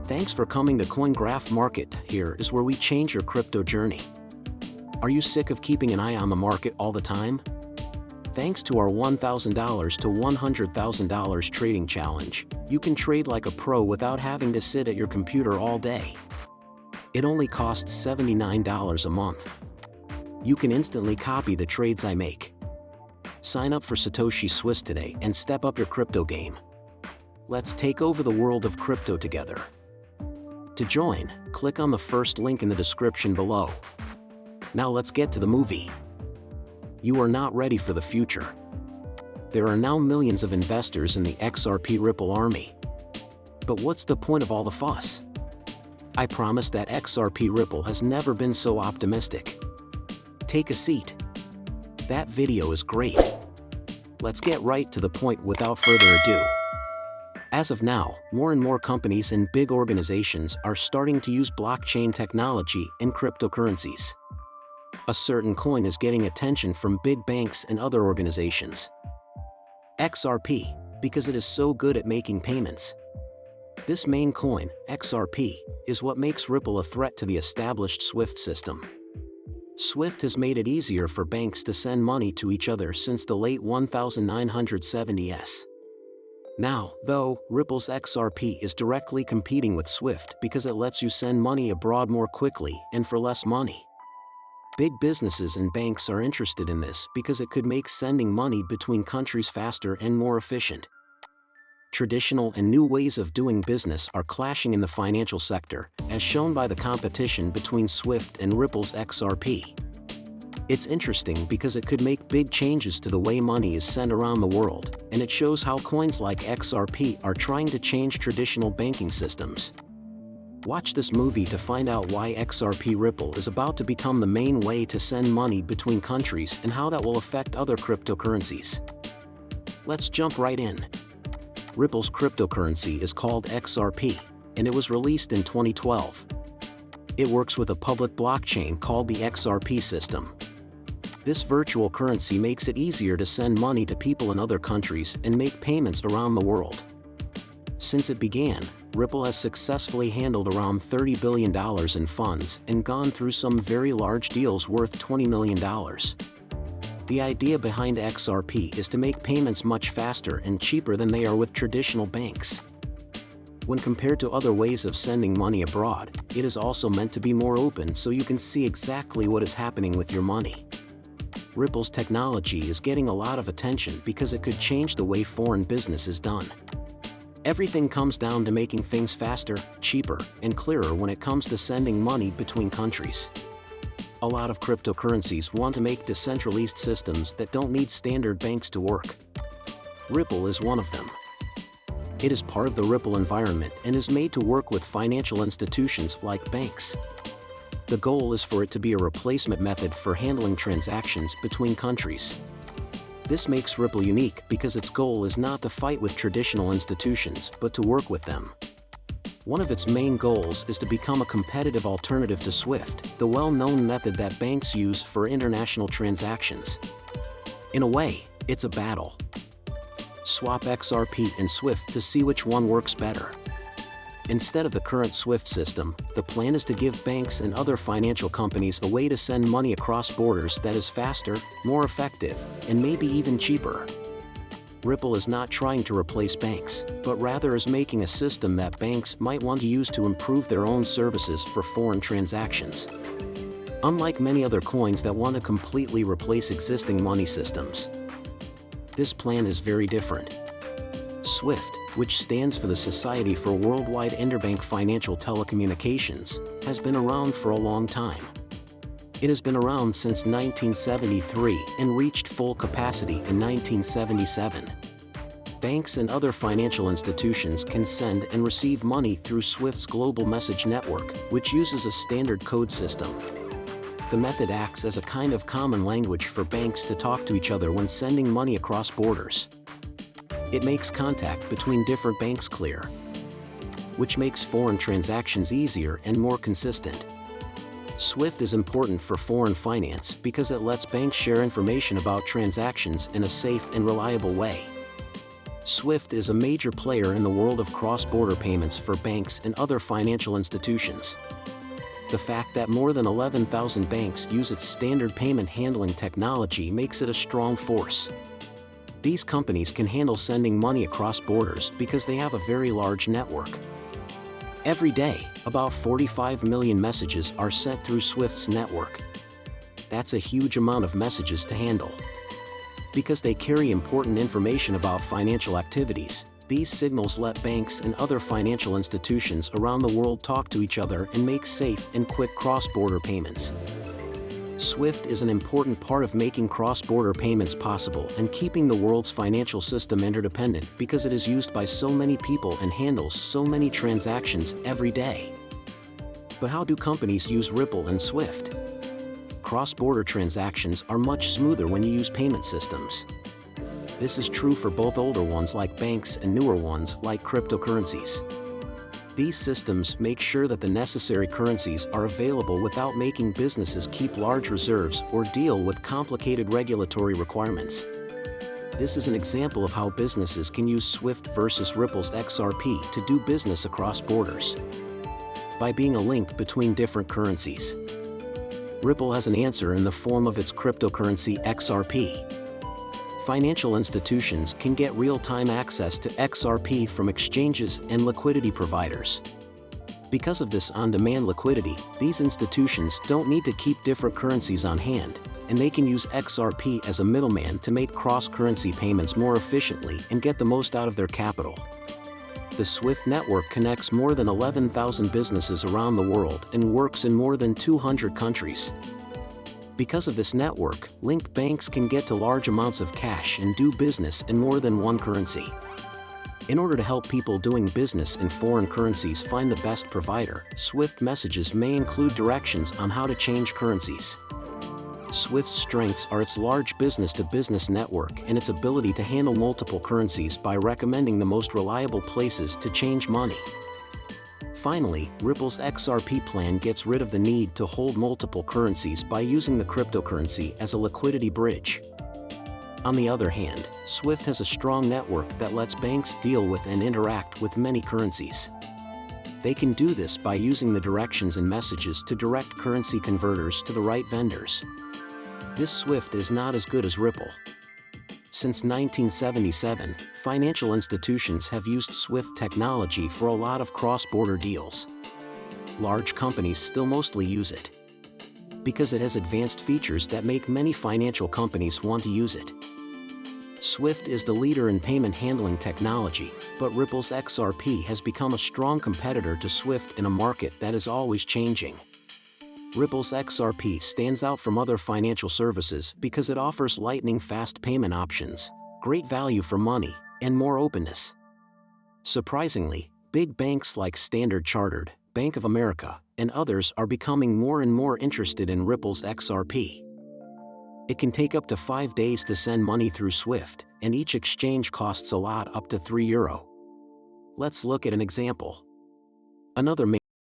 Thanks for coming to CoinGraph Market. Here is where we change your crypto journey. Are you sick of keeping an eye on the market all the time? Thanks to our $1,000 to $100,000 trading challenge, you can trade like a pro without having to sit at your computer all day. It only costs $79 a month. You can instantly copy the trades I make. Sign up for Satoshi Swiss today and step up your crypto game. Let's take over the world of crypto together. To join, click on the first link in the description below. Now let's get to the movie. You are not ready for the future. There are now millions of investors in the XRP Ripple army. But what's the point of all the fuss? I promise that XRP Ripple has never been so optimistic. Take a seat. That video is great. Let's get right to the point without further ado. As of now, more and more companies and big organizations are starting to use blockchain technology and cryptocurrencies. A certain coin is getting attention from big banks and other organizations. XRP, because it is so good at making payments. This main coin, XRP, is what makes Ripple a threat to the established SWIFT system. SWIFT has made it easier for banks to send money to each other since the late 1970s. Now, though, Ripple's XRP is directly competing with SWIFT because it lets you send money abroad more quickly and for less money. Big businesses and banks are interested in this because it could make sending money between countries faster and more efficient. Traditional and new ways of doing business are clashing in the financial sector, as shown by the competition between SWIFT and Ripple's XRP. It's interesting because it could make big changes to the way money is sent around the world, and it shows how coins like XRP are trying to change traditional banking systems. Watch this movie to find out why XRP Ripple is about to become the main way to send money between countries and how that will affect other cryptocurrencies. Let's jump right in. Ripple's cryptocurrency is called XRP, and it was released in 2012. It works with a public blockchain called the XRP system. This virtual currency makes it easier to send money to people in other countries and make payments around the world. Since it began, Ripple has successfully handled around $30 billion in funds and gone through some very large deals worth $20 million. The idea behind XRP is to make payments much faster and cheaper than they are with traditional banks. When compared to other ways of sending money abroad, it is also meant to be more open so you can see exactly what is happening with your money. Ripple's technology is getting a lot of attention because it could change the way foreign business is done. Everything comes down to making things faster, cheaper, and clearer when it comes to sending money between countries. A lot of cryptocurrencies want to make decentralized systems that don't need standard banks to work. Ripple is one of them. It is part of the Ripple environment and is made to work with financial institutions like banks. The goal is for it to be a replacement method for handling transactions between countries. This makes Ripple unique because its goal is not to fight with traditional institutions but to work with them. One of its main goals is to become a competitive alternative to SWIFT, the well-known method that banks use for international transactions. In a way, it's a battle. Swap XRP and SWIFT to see which one works better. Instead of the current SWIFT system, the plan is to give banks and other financial companies a way to send money across borders that is faster, more effective, and maybe even cheaper. Ripple is not trying to replace banks, but rather is making a system that banks might want to use to improve their own services for foreign transactions. Unlike many other coins that want to completely replace existing money systems, this plan is very different. SWIFT, which stands for the Society for Worldwide Interbank Financial Telecommunications, has been around for a long time. It has been around since 1973 and reached full capacity in 1977. Banks and other financial institutions can send and receive money through SWIFT's global message network, which uses a standard code system. The method acts as a kind of common language for banks to talk to each other when sending money across borders. It makes contact between different banks clear, which makes foreign transactions easier and more consistent. SWIFT is important for foreign finance because it lets banks share information about transactions in a safe and reliable way. SWIFT is a major player in the world of cross-border payments for banks and other financial institutions. The fact that more than 11,000 banks use its standard payment handling technology makes it a strong force. These companies can handle sending money across borders because they have a very large network. Every day, about 45 million messages are sent through SWIFT's network. That's a huge amount of messages to handle. Because they carry important information about financial activities, these signals let banks and other financial institutions around the world talk to each other and make safe and quick cross-border payments. SWIFT is an important part of making cross-border payments possible and keeping the world's financial system interdependent because it is used by so many people and handles so many transactions every day. But how do companies use Ripple and SWIFT? Cross-border transactions are much smoother when you use payment systems. This is true for both older ones like banks and newer ones like cryptocurrencies. These systems make sure that the necessary currencies are available without making businesses keep large reserves or deal with complicated regulatory requirements. This is an example of how businesses can use SWIFT versus Ripple's XRP to do business across borders. By being a link between different currencies. Ripple has an answer in the form of its cryptocurrency XRP. Financial institutions can get real-time access to XRP from exchanges and liquidity providers. Because of this on-demand liquidity, these institutions don't need to keep different currencies on hand, and they can use XRP as a middleman to make cross-currency payments more efficiently and get the most out of their capital. The SWIFT network connects more than 11,000 businesses around the world and works in more than 200 countries. Because of this network, linked banks can get to large amounts of cash and do business in more than one currency. In order to help people doing business in foreign currencies find the best provider, SWIFT messages may include directions on how to change currencies. SWIFT's strengths are its large business-to-business network and its ability to handle multiple currencies by recommending the most reliable places to change money. Finally, Ripple's XRP plan gets rid of the need to hold multiple currencies by using the cryptocurrency as a liquidity bridge. On the other hand, SWIFT has a strong network that lets banks deal with and interact with many currencies. They can do this by using the directions and messages to direct currency converters to the right vendors. This SWIFT is not as good as Ripple. Since 1977, financial institutions have used SWIFT technology for a lot of cross-border deals. Large companies still mostly use it because it has advanced features that make many financial companies want to use it. SWIFT is the leader in payment handling technology, but Ripple's XRP has become a strong competitor to SWIFT in a market that is always changing. Ripple's XRP stands out from other financial services because it offers lightning-fast payment options, great value for money, and more openness. Surprisingly, big banks like Standard Chartered, Bank of America, and others are becoming more and more interested in Ripple's XRP. It can take up to 5 days to send money through SWIFT, and each exchange costs a lot up to €3. Let's look at an example. Another